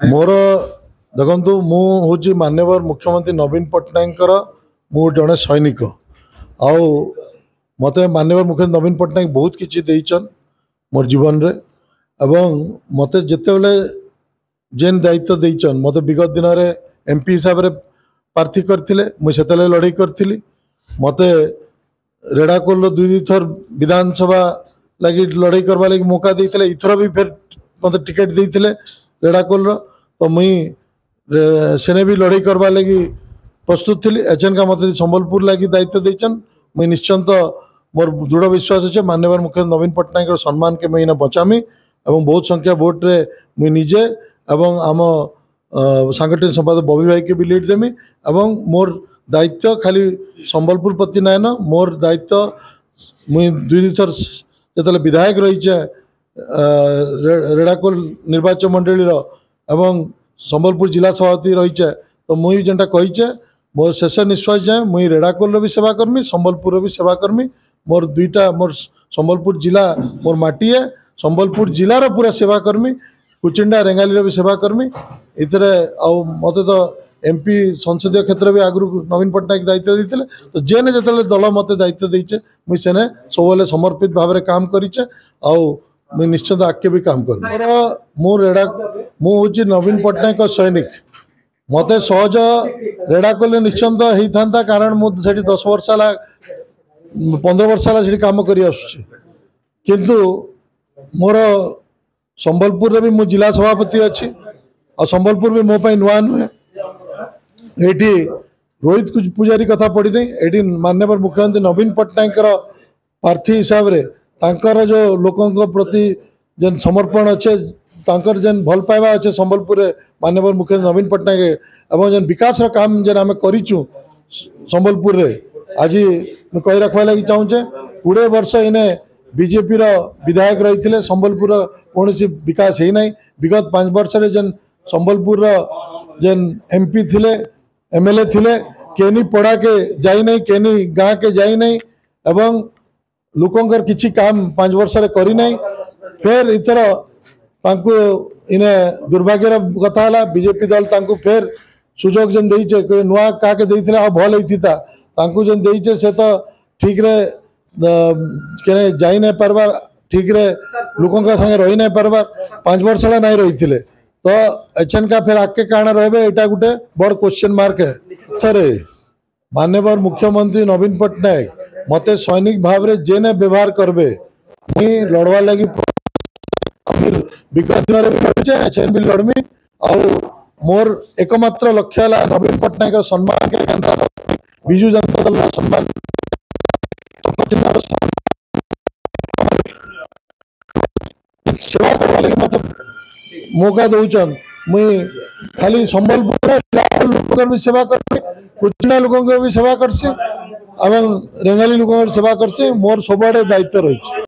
मोर देखु मुझे माननीय मुख्यमंत्री नवीन पट्टनायक मु जड़े सैनिक आउ मत माननीय मुख्यमंत्री नवीन पट्टनायक बहुत किसी देचन मोर जीवन रे एवं मत जिते जेन दायित्व देचन मत विगत दिन में एमपी हिसाब से प्रार्थी करते मुझे लड़ाई करी मत रेड़ाकोल दुई थर विधानसभा लगी लड़ाई करवा लगी मौका देते इथर भी फिर मत टिकेट देते रेड़ाकोल तो मुई सेने भी लड़ाई करवा लगी प्रस्तुत थी एचएन का मत संबलपुर लगी दायित्व देचन मुई निश्चिंत मोर दृढ़ विश्वास अच्छे माननीय मुख्यमंत्री नवीन पट्टनायक सम्मान के मैं बचामी एवं बहुत संख्या भोट रे मुई निजे एवं आम सांगठनिक संपादक बबी भाई के भी लीड देमी एवं मोर दायित्व खाली संबलपुर प्रति नाय न मोर दायित्व मुई दुई थर जो विधायक रही रेड़ाकोल निर्वाचन मंडली एवं संबलपुर जिला सभापति रही तो मुई जेनटा कहीचे मोर शेष निश्वास जाए मुई रेड़ाकोल भी सेवा करमी संबलपुर भी सेवा करमी मोर दुईटा मोर संबलपुर जिला मोर माटी है संबलपुर जिलार पूरा सेवा करमी कुचिंडा रेंगाली भी सेवा करमी इतरे मत तो एमपी संसदीय क्षेत्र भी आगु नवीन पट्टनायक दायित्व देते तो जेने जो दल मत दायित्व देचे मुझे सेने सब समर्पित भाव में काम करेचे मुझे निश्चित आगे भी काम कर मुझे नवीन पट्टनायक सैनिक मत सहज रेड़ाकोल निश्चिंत होता कारण मुझे 10 वर्ष है 15 वर्ष है कम कर मोर संबलपुर भी मुझे जिला सभापति अच्छी और संबलपुर भी मो नुआ नुहे ये रोहित कुछ पुजारी कथा पड़ी नहीं ये माननीय मुख्यमंत्री नवीन पट्टनायक प्रार्थी हिसाब से तांकर जो लोकों प्रति जेन समर्पण अच्छे तांकर जेन भल पाइबा अच्छे संबलपुर माननीय मुख्यमंत्री नवीन पट्टनायक एवं जेन विकास काम जेन आम करूँ संबलपुर आज मैं कही रखा लगी चाहूचे 20 वर्ष इने बीजेपी विधायक रही थे संबलपुर कौन विकास है ना विगत 5 वर्ष जेन संबलपुर जेन एमपी थिले एमएलए थिले केनी पड़ा के जाई नहीं केनी गाँ के जाई नहीं एवं लोकंकर किसी काम 5 वर्ष करी नहीं फिर इतर इने दुर्भाग्यर कथा है बीजेपी दल फिर सुजोग जेन देचे नुआ क्या देते आ भल होता जेन देचे से तो ठीक रे के जाई नहीं पार्बार ठीक रे लोकों संगे रही नहीं पार्बार 5 वर्ष नहीं रही थे तो एचएन का फिर आगे काण रहे यहाँ गोटे बड़ क्वेश्चन मार्क है सर माननीय मुख्यमंत्री नवीन पट्टनायक मत सैनिक भाव में जेने व्यवहार करबे मुई लड़वा लगी विगत दिन में लड़े एचएन भी लड़मी और मोर एकमात्र लक्ष्य है नवीन पट्टनायक सम्मान के विजु जनता दल सम्मान सेवा करवा लगे मत मौका दौन मुई खाली संबलपुर लोक भी सेवा करसी कुचिना लोक भी सेवा करसी रेंगाली लोक सेवा करसी मोर सबुआड़े दायित्व रही।